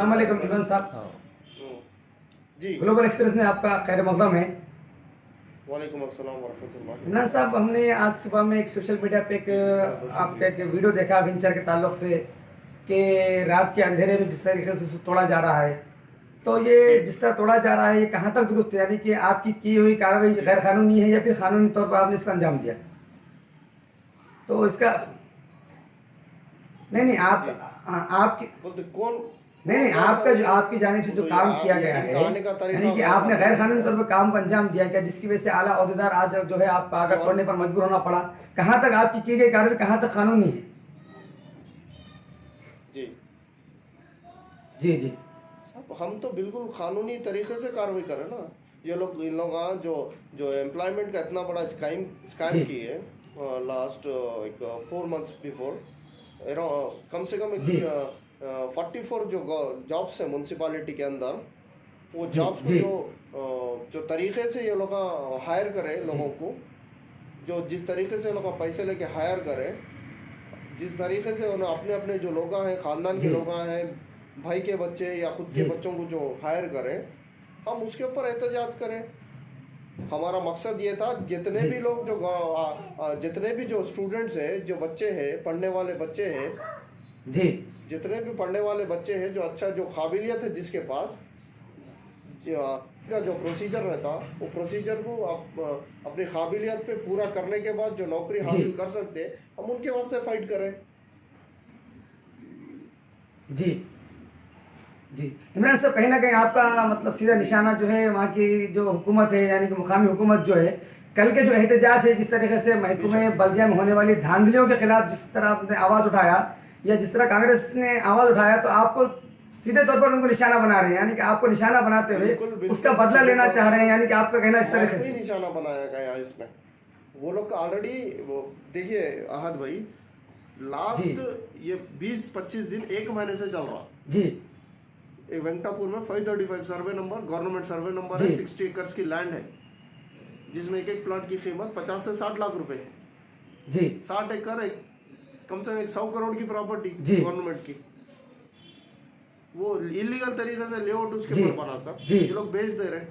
अस्सलाम वालेकुम इमरान साहब। जी, ग्लोबल एक्सप्रेस में आपका खैर मक़दम है। वालेकुम अस्सलाम वरहमतुल्लाह। इमरान साहब, हमने आज सुबह में एक सोशल मीडिया पे आपका एक वीडियो देखा वेंचर के ताल्लुक से कि रात के अंधेरे में जिस तरीके से उसे तोड़ा जा रहा है, तो ये जिस तरह तोड़ा जा रहा है ये कहाँ तक दुरुस्त है? यानी कि आपकी की हुई कार्रवाई गैर कानूनी है या फिर कानूनी तौर पर आपने इसका अंजाम दिया? तो इसका नहीं आपकी बोलते कौन? नहीं, आपका जो आपकी जानिब से जो काम किया गया है, यानी कि आपने गैर कानूनी तौर पर काम को अंजाम दिया क्या, जिसकी वजह से आला ओहदेदार आज जो है आपका आगे छोड़ने पर मजबूर होना पड़ा? कहाँ तक आपकी की गई कार्रवाई कहाँ तक कानूनी है? जी जी जी साहब, हम तो बिल्कुल कानूनी तरीके से कार्रवाई करें ना। ये लोग इन लोग जो एम्प्लॉयमेंट का इतना बड़ा स्कैम किए लास्ट 4 months बिफोर, कम से कम 44 जो जॉब्स है म्यूनसिपालिटी के अंदर, वो जॉब्स को जो तरीके से ये लोग हायर करे लोगों को, जो जिस तरीके से लोग पैसे लेके हायर करे, जिस तरीके से उन्हें अपने अपने जो लोग हैं, खानदान के लोग हैं, भाई के बच्चे या खुद के बच्चों को जो हायर करें, हम उसके ऊपर एहतजाज करें। हमारा मकसद ये था जितने भी लोग जितने भी जो स्टूडेंट्स हैं, जो बच्चे हैं, पढ़ने वाले बच्चे हैं जी, जितने भी पढ़ने वाले बच्चे हैं, जो अच्छा जो काबिलियत है जिसके पास, का जो प्रोसीजर रहता, वो प्रोसीजर को अपनी काबिलियत पे पूरा करने के बाद जो नौकरी हासिल कर सकते, हम उनके वास्ते फाइट करें। जी जी इमरान साहब, कहीं ना कहीं आपका मतलब सीधा निशाना जो है वहाँ की जो हुकूमत है, यानी कि मुकामी हुकूमत जो है, कल के जो एहतजाज है, जिस तरीके से महकमे बल्दिया में होने वाली धांधलियों के खिलाफ जिस तरह आपने आवाज़ उठाया या जिस तरह कांग्रेस ने आवाज़ उठाया, तो आपको सीधे तौर पर उनको निशाना बना रहे हैं, यानी कि आपको निशाना बनाते हुए उसका बदला लेना चाह रहे हैं, यानी कि आपका कहना इस तरीके से निशाना बनाया गया इसमें। वो लोग ऑलरेडी, वो देखिए अहद भाई, लास्ट ये 20-25 दिन, 1 महीने से चल रहा जी। एक वेंकटापुर में 535 survey number, government survey number है, 60 एकर्स की लैंड है, जिसमें एक प्लॉट की कीमत 50 से 60 लाख रुपए है जी। 60 एकड़ कम से कम 100 करोड़ की प्रॉपर्टी गवर्नमेंट की, वो इलीगल तरीके से लेआउट उसके ऊपर बनाकर ये लोग बेच दे रहे।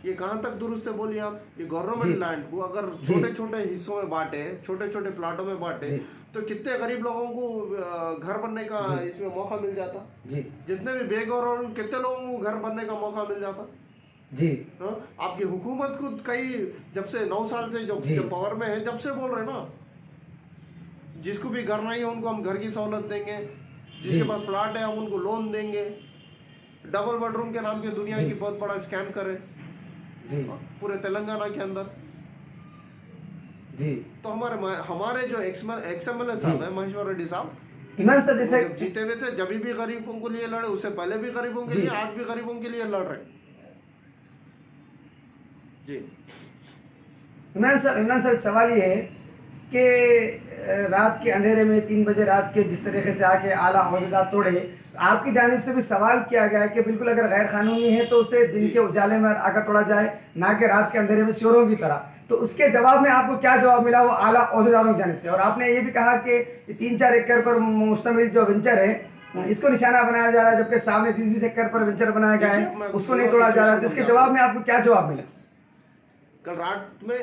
ये कहाँ तक दुरुस्त है बोलिए आप? ये गवर्नमेंट लैंड को अगर छोटे छोटे हिस्सों में बांटे, छोटे छोटे प्लाटों में बांटे, तो कितने गरीब लोगों को घर बनने का इसमें मौका मिल जाता। जितने भी बेघर, कितने लोगों को घर बनने का मौका मिल जाता जी। आपकी हुकूमत खुद कई जब से 9 साल से जो पावर में है, जब से बोल रहे ना, जिसको भी घर नहीं है उनको हम घर की सहूलत देंगे, जिसके पास प्लाट है हम उनको लोन देंगे, डबल बेडरूम के नाम की दुनिया की बहुत बड़ा स्कैम करे पूरे तेलंगाना के अंदर जी। तो हमारे जो एक्स-एमएलए साहब है महेश्वर रेड्डी साहब, इमरान साहब जैसे जीते हुए थे, जब भी गरीबों के लिए लड़े, उससे पहले भी गरीबों के लिए, आज भी गरीबों के लिए लड़ रहे जी। इमरान साहब एक सवाल ये है कि रात के अंधेरे में 3 बजे रात के जिस तरीके से आके आला ओहदेदार तोड़े, आपकी जानिब से भी सवाल किया गया है कि बिल्कुल अगर गैर कानूनी है तो उसे दिन के उजाले में आकर तोड़ा जाए, ना कि रात के अंधेरे में चोरों की तरह। तो उसके जवाब में आपको क्या जवाब मिला वो आला ओहदेदारों की जानिब से? और आपने ये भी कहा कि 3-4 एकड़ पर मुश्तमिल जो वेंचर है इसको निशाना बनाया जा रहा है, जबकि सामने 20-20 एकड़ पर वेंचर बनाया गया है, उसको नहीं तोड़ा जा रहा है। तो इसके जवाब में आपको क्या जवाब मिला? कल रात में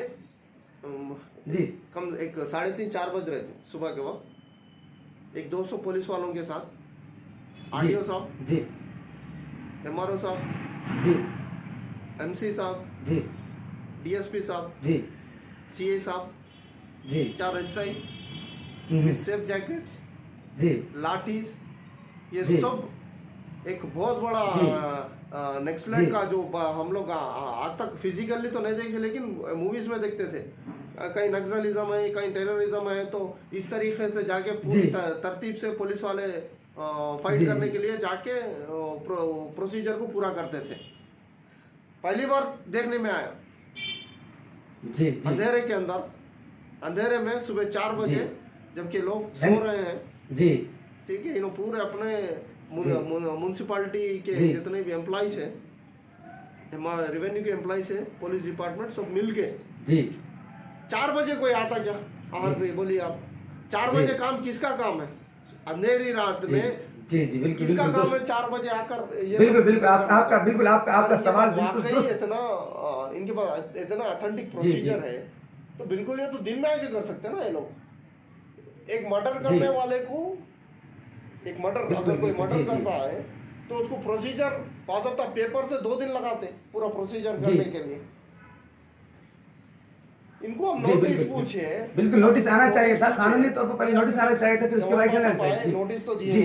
जी कम 3:30-4 बज रहे थे सुबह के वक्त, एक 200 पुलिस वालों के साथ, आरटीओ साहब जी, एमआरओ साहब जी, एमसी साहब जी, डीएसपी साहब जी, सीए साहब जी, 4 एसआई, सेफ जैकेट्स जी, लाठीज, ये सब एक बहुत बड़ा नक्सलाइट का जो हम लोग आज तक फिजिकली तो नहीं देखे, लेकिन मूवीज में देखते थे, कहीं नक्सलिज्म है, कहीं टेररिज्म है, तो इस तरीके से जाके पूरी तरतीब से पुलिस वाले फाइट करने के लिए जाके प्रोसीजर को पूरा करते थे। पहली बार देखने में आया जी। अंधेरे के अंदर, अंधेरे में सुबह 4 बजे जबकि लोग सो रहे हैं जी, ठीक है, इन्होंने पूरे अपने म्यूनसिपालिटी के जितने भी एम्प्लॉइज है, हमारे रेवेन्यू के एम्प्लॉइज है, पुलिस डिपार्टमेंट, सब मिल के जी 4 बजे कोई आता क्या? बोलिए आप, 4 बजे काम किसका काम है? अंधेरी रात में जी जी बिल्कुल किसका बिल्कुल काम दोस्त, है 4 बजे आकर ये बिल्कुल सब बिल्कुल चीजें करना? आपका बिल्कुल आपका अगर आपका इनके सवाल पास बिल्कुल वाकई दुरुस्त। इतना इनके पास इतना ऑथेंटिक जी जी प्रोसीजर है तो बिल्कुल ये तो दिन में आके कर सकते हैं ना ये लोग। एक मर्डर जी करने वाले को, एक मर्डर बिल्कुल अगर कोई बिल्कुल मर्डर जी जी करता है तो उसको प्रोसीजर बाकायदा पेपर से 2 दिन लगाते पूरा प्रोसीजर जी करने के लिए। इनको हम जी नोटिस बिल्कुल पूछे, बिल्कुल नोटिस आना चाहिए नोटिस था, पूछे कानूनी तौर पर पहले नोटिस आना चाहिए था, फिर उसके बाद हमारे एक्शन पास लेना अब चाहिए। आए, जी नोटिस तो दिए, जी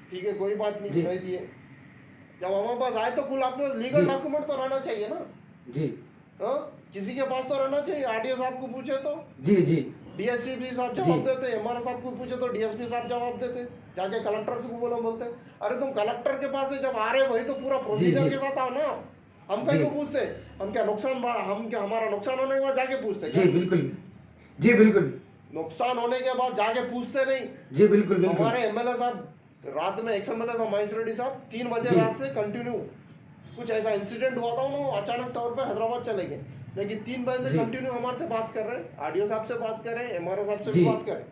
ठीक है कोई बात नहीं, जी नहीं दिए। जब हमारे पास आए तो कुल आपके लीगल जी डॉक्यूमेंट तो रहना चाहिए ना। जी हाँ, किसी के पास तो रहना चाहिए। आरडीओ साहब को पूछे तो जी जी डीएसपी साहब जी जवाब देते, एमआरओ साहब को पूछे तो डीएसपी साहब जवाब देते, जाके कलेक्टर से बोलो बोलते अरे तुम कलेक्टर के पास से जब आ रहे वही तो पूरा जी प्रोसीजर जी के साथ आओ ना। हम कहीं जी को पूछते, हम क्या नुकसान हम क्या हमारा नुकसान होने के बाद जाके पूछते जी क्या? बिल्कुल जी बिल्कुल नुकसान होने के बाद जाके पूछते नहीं। जी बिल्कुल बिल्कुल हमारे एमएलए साहब रात में, एक्स एमएलए साहब महेश रेड्डी साहब 3 बजे जी रात से कंटिन्यू कुछ ऐसा इंसिडेंट हुआ था, उन्होंने अचानक तौर पे हैदराबाद चले गए, लेकिन 3 बजे से जी कंटिन्यू हमारे से बात कर रहे हैं, आरडीओ साहब से बात कर रहे हैं, एमआरओ साहब से जी भी बात कर रहे हैं।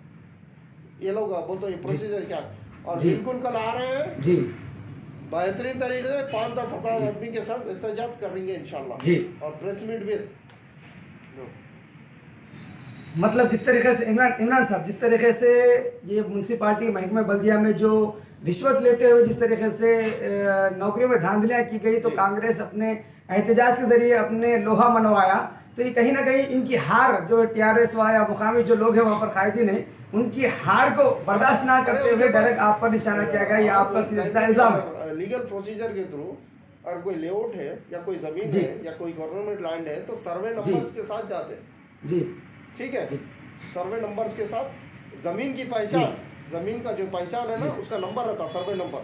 ये लोग बोलते ये प्रोसीजर क्या है? और जी बिल्कुल कल आ रहे हैं जी बेहतरीन तरीके से 5-10 हजार आदमी के साथ एहतजाज करेंगे इंशाल्लाह। जी और प्रेस मीट भी। मतलब जिस तरीके से इमरान इमरान साहब, जिस तरीके से ये म्यूनसिपाल्टी महकमे बल्दिया में जो रिश्वत लेते हुए जिस तरीके से नौकरियों में धांधलियाँ की गई, तो जी। कांग्रेस अपने एहतजाज के जरिए अपने लोहा मनवाया, तो ये कहीं ना कहीं इनकी हार जो टीआरएस व या मुकामी जो लोग हैं वहाँ पर कायदीन हैं, उनकी हार को बर्दाश्त ना करते हुए डायरेक्ट आप पर निशाना किया गया, ये आपका सीधा सीधा इल्ज़ाम है। लीगल प्रोसीजर के थ्रू अगर कोई लेआउट है या कोई जमीन जी। है या कोई गवर्नमेंट लैंड है तो सर्वे जी। नंबर्स के साथ जाते हैं, जी ठीक है? जी सर्वे नंबर्स के साथ जमीन की पहचान, जमीन का जो पहचान है ना जी। उसका नंबर रहता, सर्वे नंबर,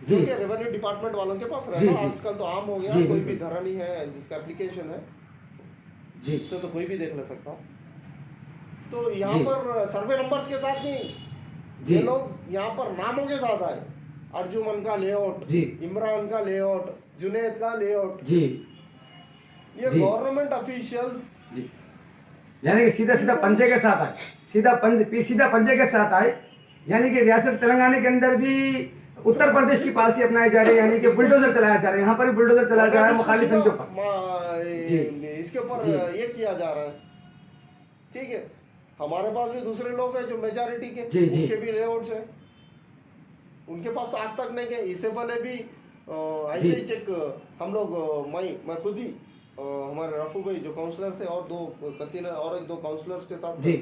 जी जो कि रेवेन्यू डिपार्टमेंट वालों के पास जी, रहता। जी। आजकल तो आम हो गया, जी, कोई भी बिल्कुल। धरनी है जिसका एप्लीकेशन है जी उससे तो कोई भी देख ले सकता। तो यहाँ जी। पर सर्वे नंबर्स के साथ नहीं, जी ये लोग यहाँ पर नामों के साथ आए, अर्जुमन का लेआउट, जी। इमरान का लेआउट, जुनेद का लेआउट, जी ये जी। Government official. जी यानी कि सीधा सीधा पंजे के साथ आए, सीधा पंजे के साथ आए, यानी कि रियासत तेलंगाना के अंदर भी उत्तर प्रदेश की पॉलिसी अपनाई जा रही है, यानी कि बुलडोजर चलाया जा रहा है, यहाँ पर भी बुलडोजर चलाया जा रहा है मुखालिफ के ऊपर। जी। इसके ऊपर जी। ये किया जा रहा है, ठीक है? हमारे पास भी दूसरे लोग हैं जो मेजॉरिटी के, जी, जी। उनके भी लेआउट्स हैं, उनके पास तो आज तक नहीं गए। इससे पहले भी ऐसे जी। ही चेक हम लोग, मैं खुद ही हमारे रफू भाई जो काउंसलर थे और और एक दो काउंसलर्स के साथ जी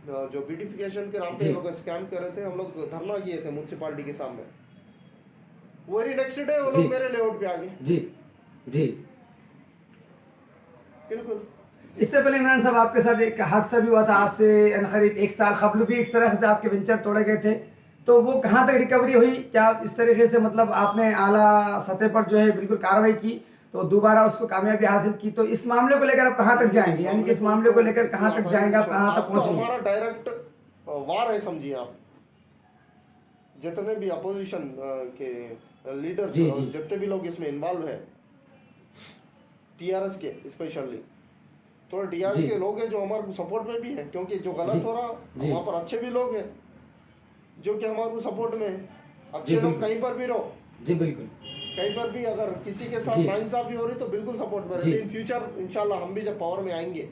जो ब्यूटिफिकेशन के नाम पे जी। ये लोग स्कैम कर रहे थे, हम लोग धरना किए थे म्यूनसिपालिटी के सामने। वही नेक्स्ट डे वो जी। लोग मेरे लेआउट पे आ गए। जी जी बिल्कुल। इससे पहले इमरान साहब आपके साथ एक हादसा भी हुआ था, आज से करीब 1 साल कबल भी इस तरह से आपके वेंचर तोड़े गए थे, तो वो कहाँ तक रिकवरी हुई? क्या इस तरीके से मतलब आपने आला सतह पर जो है बिल्कुल कार्रवाई की तो दोबारा उसको कामयाबी हासिल की, तो इस मामले को लेकर आप कहाँ तक जाएंगे, यानी कि इस मामले को लेकर कहाँ तक जाएंगे आप, कहाँ तक तो पहुँचेंगे? हमारा डायरेक्ट वार है समझिए आप। जितने भी अपोजिशन के लीडर्स, जी, जी। जितने भी लोग इसमें इन्वॉल्व है, टीआरएस के स्पेशली, थोड़े टीआरएस जी। के लोग हैं जो हमारे सपोर्ट में भी है, क्योंकि जो जी। गलत हो रहा जी। वहाँ पर अच्छे भी लोग हैं जो कि हमारे सपोर्ट में है। जी, अच्छे लोग बिल्कुल। कहीं पर भी रहो, जी बिल्कुल कहीं पर भी अगर किसी के साथ जी। नाइंसाफी हो रही तो बिल्कुल सपोर्ट में जी। रहते। इन फ्यूचर इंशाल्लाह हम भी जब पावर में आएंगे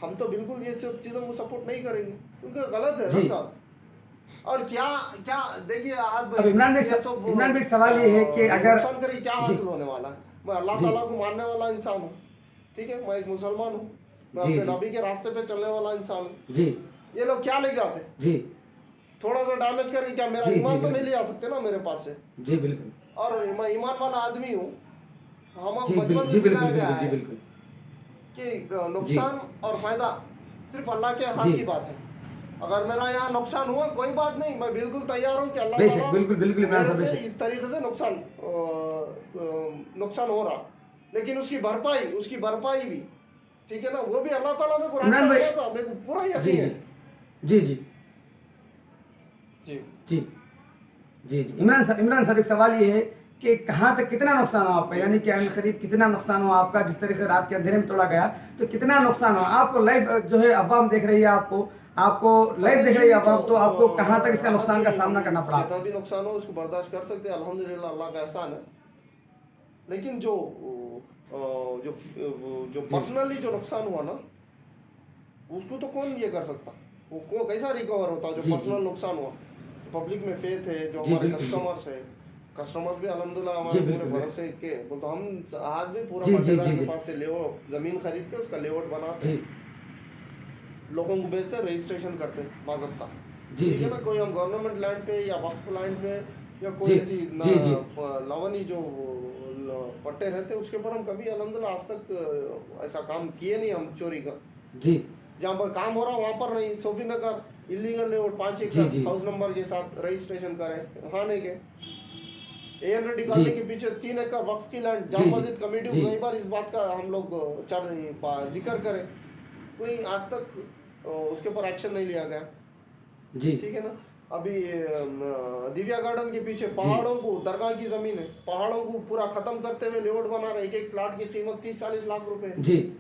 हम तो बिल्कुल ये सब चीजों को सपोर्ट नहीं करेंगे, क्योंकि गलत है जी। ना साहब। और क्या क्या देखिए आज अब इमरान भाई एक सवाल ये है कि अगर नुकसान करी क्या जी। हासिल होने वाला है? मैं अल्लाह जी। ताला को मानने वाला इंसान हूँ, ठीक है? मैं एक मुसलमान हूँ, मैं जी, अपने जी। नबी के रास्ते पे चलने वाला इंसान हूँ। जी ये लोग क्या ले जाते? जी थोड़ा सा डैमेज करके क्या मेरा जी, जी, ईमान तो नहीं बिल्कुल। ले आ सकते ना मेरे पास से? जी बिल्कुल और मैं ईमान वाला आदमी हूँ। हम जी बचपन जी से बिल्कुल सिखाया गया बिल्कुल जी है बिल्कुल कि नुकसान और फायदा सिर्फ अल्लाह के हाथ जी। की बात है। अगर मेरा यहाँ नुकसान हुआ कोई बात नहीं, मैं बिल्कुल तैयार हूँ कि अल्लाह बेशक, ताला बिल्कुल, बिल्कुल इमरान साहब, मेरे से बेशक। इस तरीके से नुकसान हो रहा, लेकिन उसकी भरपाई भी, ठीक है ना, वो भी अल्लाह ताला में कुरान इमरान में भाई- था, मेरे को पूरा जी यकीन जी है। जी जी जी जी जी जी इमरान साहब एक सवाल ये है कि कहाँ तक कितना नुकसान हुआ आपका, यानी कि करीब कितना नुकसान हुआ आपका, जिस तरह से रात के अंधेरे में तोड़ा गया तो कितना नुकसान हुआ आपको? लाइव जो है अवाम देख रही है आपको, आपको लाइव देख रही है आवाम, तो आपको कहाँ तक इसका नुकसान का सामना करना पड़ा? जितना भी नुकसान हो उसको बर्दाश्त कर सकते हैं, अल्हम्दुलिल्लाह अल्लाह का एहसान है। लेकिन जो पर्सनली जो नुकसान हुआ ना, उसको तो कौन ये कर सकता, वो कैसा रिकवर होता जो पर्सनल नुकसान हुआ। पब्लिक में फेथ है, जो हमारे कस्टमर्स है, कस्टमर्स भी अल्हम्दुलिल्लाह हमारे पूरे भरोसे के, तो हम आज भी पूरा पट्टेदार के पास से लेआउट जमीन खरीद के उसका लेआउट बनाते, लोगों को बेचते, रजिस्ट्रेशन करते बाज़ाब्ता। ठीक है ना, कोई हम गवर्नमेंट लैंड पे या वक्फ लैंड पे या कोई ऐसी लवनी जो पट्टे रहते उसके ऊपर हम कभी अल्हम्दुलिल्लाह आज तक ऐसा काम किए नहीं हम चोरी का। जी, जहाँ पर काम हो रहा वहाँ पर नहीं। सोफी नगर इलीगल लेआउट 5 एकड़ हाउस नंबर के साथ रजिस्ट्रेशन करें, वहाँ नहीं गए। AN रेड्डी कॉलोनी के पीछे 3 एकड़ वक्फ की लैंड, जामा मस्जिद कमेटी को कई बार इस बात का हम लोग जिक्र करें, कोई आज तक उसके ऊपर एक्शन नहीं लिया गया। जी, ठीक है ना। अभी दिव्या गार्डन के पीछे पहाड़ों को, दरगाह की जमीन है, पहाड़ों को पूरा खत्म करते हुए लेआउट बना रहे, एक प्लाट की कीमत 30-40 लाख रुपए। जी,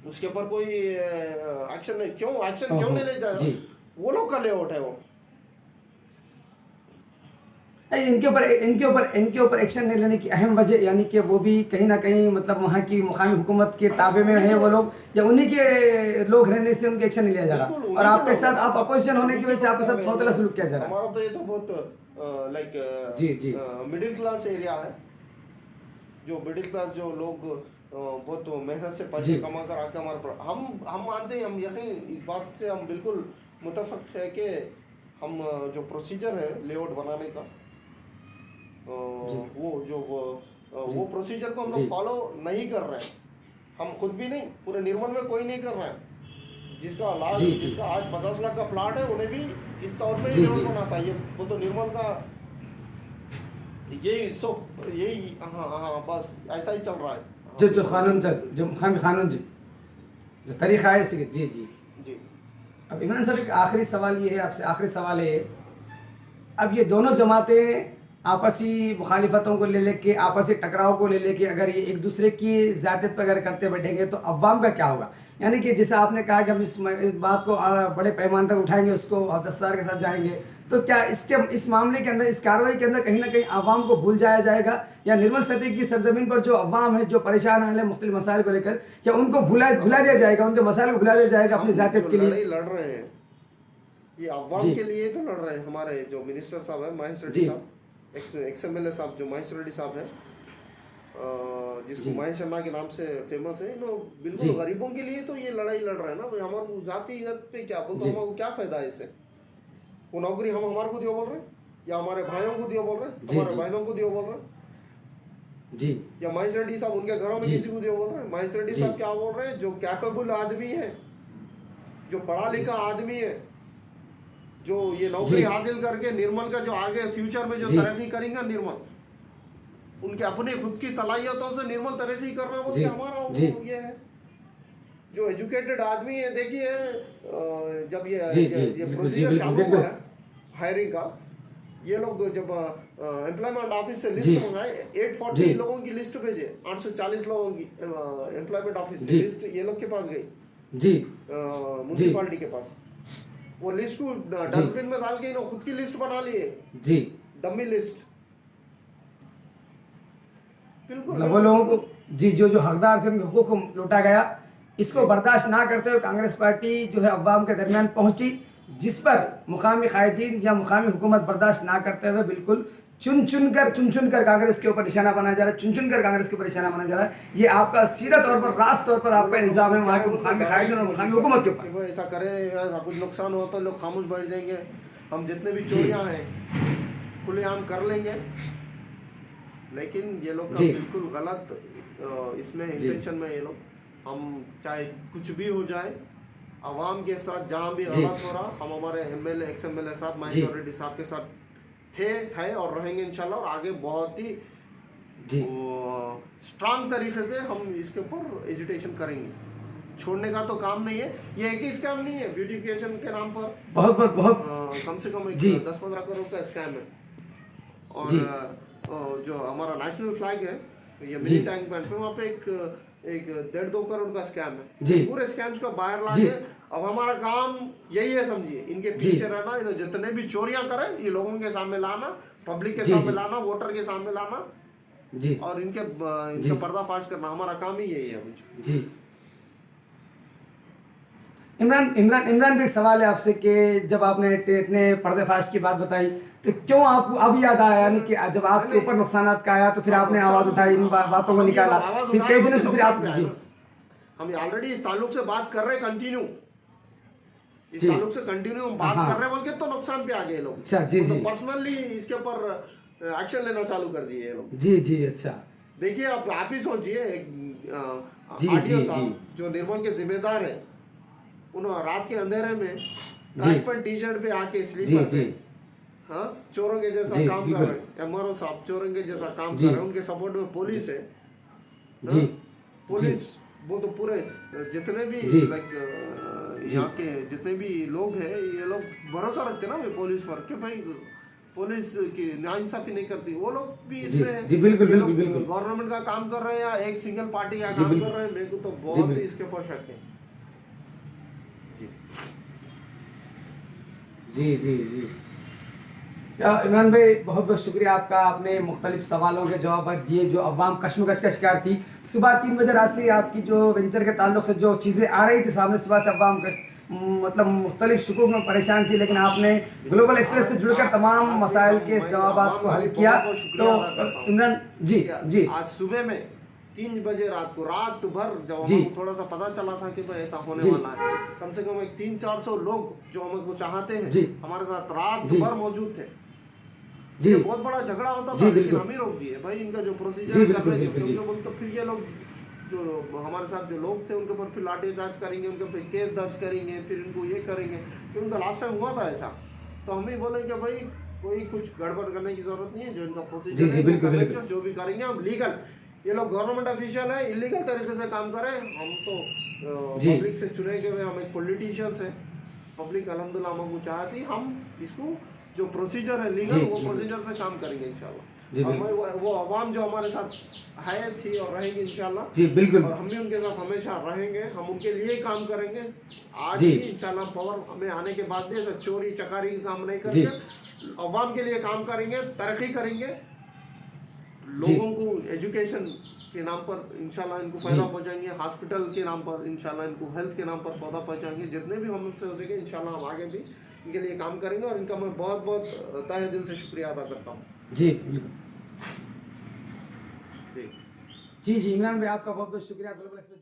उसके ऊपर कोई एक्शन नहीं। क्यों एक्शन क्यों नहीं ले जाए? वो लोग का लेआउट है वो। इनके ऊपर एक्शन नहीं लेने की अहम वजह यानी कि वो भी कहीं ना कहीं मतलब वहाँ की मुकामी हुकूमत के ताबे में है वो लोग, या उन्हीं के लोग रहने से उनके एक्शन नहीं लिया जा रहा, और आपके साथ आप अपोजिशन होने की वजह से आपके साथ सौतेला सलूक किया जा रहा है। हमारा तो ये तो बहुत लाइक मिडिल क्लास एरिया है, जो मिडिल क्लास जो लोग बहुत मेहनत से पैसे कमा कर आके हमारे पर, हम मानते हैं, हम यकीन इस बात से हम बिल्कुल मुतफिक है कि हम जो प्रोसीजर है लेआउट बनाने का, वो प्रोसीजर को हम लोग फॉलो नहीं कर रहे हैं। हम खुद भी नहीं, पूरे निर्मल में कोई नहीं कर रहा है। जिसका आज 50 लाख का प्लाट है उन्हें भी इस तौर पे लेआउट बनाता है। ये वो तो निर्मल का यही हाँ बस ऐसा ही चल रहा है। जो कानून जो तरीका है इसी। जी जी जी। अब इमरान साहब एक आखिरी सवाल ये है आपसे, आखिरी सवाल है, अब ये दोनों जमातें आपसी मुखालिफतों को ले लेके, आपसी टकराव को ले लेके अगर ये एक दूसरे की ज़्यादत पर अगर करते बैठेंगे तो अवाम का क्या होगा? यानी कि जैसे आपने कहा कि हम इस बात को बड़े पैमाने तक उठाएंगे, उसको दस्तार के साथ जाएंगे, तो क्या इस मामले के अंदर, इस कार्रवाई के अंदर कहीं ना कहीं अवाम को भूल जाया जाएगा, या निर्मल सतह की सरजमीन पर जो अवाम है, जो परेशान है मुख्तलिफ मसाइल को लेकर, क्या उनको भुला दिया जाएगा, उनके मसाइल को भुला दिया जाएगा अपनी ज़ातियत के लिए? लड़ रहे हैं ये अवाम के लिए तो लड़ रहे हैं। हमारे जो मिनिस्टर साहब है महेश रेड्डी साहब, XMLA साहब जो महेश रेड्डी साहब है, जिसको महेश अन्ना के नाम से फेमस है, बिल्कुल गरीबों के लिए तो ये लड़ाई लड़ रहे हैं ना। हमारे जाति इज्जत पे क्या बोलते, हमको क्या फायदा है इससे? वो नौकरी हम हमारे को दियो बोल रहे हैं, या हमारे भाइयों को दियो बोल रहे हैं, हमारे बहनों को दियो बोल रहे हैं जी, या महेश रेड्डी साहब उनके घरों में किसी को दियो बोल रहे हैं? महेश रेड्डी साहब क्या बोल रहे हैं? जो कैपेबल आदमी है, जो पढ़ा लिखा आदमी है, जो ये नौकरी हासिल करके निर्मल का जो आगे फ्यूचर में जो तरक्की करेंगे निर्मल, उनके अपने खुद की सलाहियतों से निर्मल तरक्की कर रहा है, हमारा ये है। जो एजुकेटेड आदमी है, देखिए जब ये प्रोसीजर चालू हुआ है हायरिंग का, ये लोग जब एम्प्लॉयमेंट ऑफिस से लिस्ट मंगाए, 840 लोगों की लिस्ट भेजे, 840 लोगों की एम्प्लॉयमेंट ऑफिस से लिस्ट ये लोग के पास गई जी, म्युनिसिपैलिटी के पास। वो लिस्ट को डस्टबिन में डाल के इन्होंने खुद की लिस्ट बना ली है जी, डमी लिस्ट। बिल्कुल वो लोगों को जी जो हकदार थे उनके हुकूक को लूटा गया, इसको बर्दाश्त ना करते हुए कांग्रेस पार्टी जो है अवाम के दरमियान पहुंची, जिस पर मुकामी कायदीन या मुकामी हुकूमत बर्दाश्त ना करते हुए बिल्कुल चुन चुन कर कांग्रेस के ऊपर निशाना बनाया जा रहा है, चुन कर कांग्रेस के ऊपर निशाना बनाया जा रहा है। ये आपका सीधा तौर पर, रास्त तौर पर आपका इल्ज़ाम है वहाँ के मुकामी कायदीन और मुकामी हुकूमत के ऊपर। ऐसा करे, कुछ नुकसान हो तो लोग खामोश बैठ जाएंगे, हम जितने भी चोरियाँ हैं खुलेआम कर लेंगे। लेकिन ये लोग का बिल्कुल गलत इसमें इंटेंशन में ये लोग, हम चाहे कुछ भी हो जाए अवाम के साथ, जहाँ भी गलत हो रहा, हम हमारे MLA XMLA साहब महेश रेड्डी साहब के साथ थे, है और रहेंगे इंशाल्लाह, और आगे बहुत ही स्ट्रांग तरीके से हम इसके ऊपर एजुटेशन करेंगे। छोड़ने का तो काम नहीं है, ये एक ही स्कैम नहीं है, ब्यूटिफिकेशन के नाम पर बहुत कम से कम 10-15 करोड़ का स्कैम है। और जो हमारा नेशनल फ्लैग है, ये मिनी टैंक बैंड पे, वहाँ पे एक एक 1.5-2 करोड़ का स्कैम है। जी। पूरे स्कैम्स को बाहर जी। लाके अब हमारा काम यही है, समझिए, इनके जी। पीछे रहना, इन्हें जितने भी चोरियां करें ये लोगों के सामने लाना, पब्लिक के जी, सामने जी। लाना, वोटर के सामने लाना जी और जी इनका पर्दाफाश करना, हमारा काम ही यही है मुझे। जी। इमरान इमरान इमरान भाई, सवाल है आपसे कि जब आपने इतने पर्दाफाश की बात बताई तो क्यों आपको अब याद आया, यानी कि जब आपके ऊपर नुकसानात का आया तो फिर आपने आवाज उठाई, इन बातों को हम ये निकाला, जब आवाज फिर उठाए कई तो दिनों से फिर नुकसान आप पे आए जी ना। हम ऑलरेडी इस ताल्लुक से बात कर रहे हैं कंटिन्यू, इस जी। ताल्लुक से कंटिन्यू हम बात हाँ। कर रहे हैं, बोल के तो नुकसान पे आ गए ये लोग। अच्छा, जी, तो जी। पर्सनली इसके ऊपर एक्शन लेना चालू कर दिए ये लोग। जी जी। अच्छा। देखिए आप ही सोचिए, जी, आरटीओ जी, साहब जी। जो निर्मल के जिम्मेदार हैं, उन्होंने रात के अंधेरे में जी। ट्रैक पर टी शर्ट पे आके जी स्लीपर जी पे, हाँ, चोरों के जैसा जी, काम कर बिल्कुल। रहे हैं। एमआरओ साहब चोरों के जैसा काम जी। कर रहे हैं, उनके सपोर्ट में पुलिस है। जी हाँ? पुलिस वो तो पूरे जितने भी जी। लाइक यहाँ के जितने भी लोग हैं, ये लोग भरोसा रखते हैं ना भाई पुलिस पर, कि भाई पुलिस की नाइंसाफी नहीं करती, वो लोग भी जी इसमें जी, बिल्कुल बिल्कुल बिल्कुल। गवर्नमेंट का काम कर रहे हैं या एक सिंगल पार्टी का जी, काम बिल्कुल। कर रहे हैं, मेरे को तो जी, बहुत ही बिल्कुल। इसके ऊपर शक है। जी जी जी जी। इमरान भाई, बहुत बहुत शुक्रिया आपका, आपने मुख्तलिफ सवालों के जवाब दिए जो अवाम कश्मकश का शिकार थी। सुबह 3 बजे रात से आपकी जो वेंचर के ताल्लुक से जो चीज़ें आ रही थी सामने, सुबह से अवाम मतलब मुख्तलिफ शुकूक में परेशान थी, लेकिन आपने ग्लोबल एक्सप्रेस से जुड़कर तमाम मसाइल के जवाब को हल किया। तो इमरान जी जी, आज सुबह में 3 बजे रात भर जब जी। हमको थोड़ा सा पता चला था कि भाई ऐसा होने जी। वाला है, कम से कम एक 300-400 लोग जो हमको चाहते हैं जी। हमारे साथ रात जी। भर मौजूद थे। जी ये बहुत बड़ा झगड़ा होता जी, था, लेकिन बिल्कुल। हम ही रोक दिए भाई, इनका जो जी, प्रोसीजर बिल्कुल, कर रहे थे बिल्कुल, जी। उनके बोलते, तो फिर ये लोग जो हमारे साथ जो लोग थे उनके ऊपर फिर लाठी चार्ज करेंगे, उनके ऊपर केस दर्ज करेंगे, फिर इनको ये करेंगे। फिर उनका लास्ट टाइम हुआ था ऐसा, तो हम ही बोले कि भाई कोई कुछ गड़बड़ करने की जरूरत नहीं है, जो इनका प्रोसीजर जी, जी, है वो बिल्कुल, कर लेंगे, बिल्कुल। जो भी करेंगे हम लीगल। ये लोग गवर्नमेंट ऑफिशियल है, इलीगल तरीके से काम करें, हम तो जी। पब्लिक से चुने गए, हम एक पॉलिटिशियंस हैं, पब्लिक अल्हम्दुलिल्लाह हमको चाहती, हम इसको जो प्रोसीजर है लीगल, जी, वो जी। प्रोसीजर से काम करेंगे इंशाल्लाह। जी, और बिल्कुल। वो आवाम जो हमारे साथ है, थी और रहेगी इंशाल्लाह, जी, बिल्कुल। और हम भी उनके साथ हमेशा रहेंगे, हम उनके लिए काम करेंगे। आज जी। भी इंशाल्लाह पावर हमें आने के बाद भी ऐसा चोरी चकारी का काम नहीं जी। करेंगे, अवाम के लिए काम करेंगे, तरक्की करेंगे, जी। लोगों को एजुकेशन के नाम पर इंशाल्लाह इनको फायदा पहुंचाएंगे, हॉस्पिटल के नाम पर इंशाल्लाह इनको हेल्थ के नाम पर फायदा पहुंचाएंगे, जितने भी हमसे हो सके इंशाल्लाह हम आगे भी इनके लिए काम करेंगे, और इनका मैं बहुत बहुत तहे दिल से शुक्रिया अदा करता हूँ। जी बिल्कुल। जी जी जी, इमरान भाई आपका बहुत बहुत शुक्रिया ग्लोबल एक्सप्रेस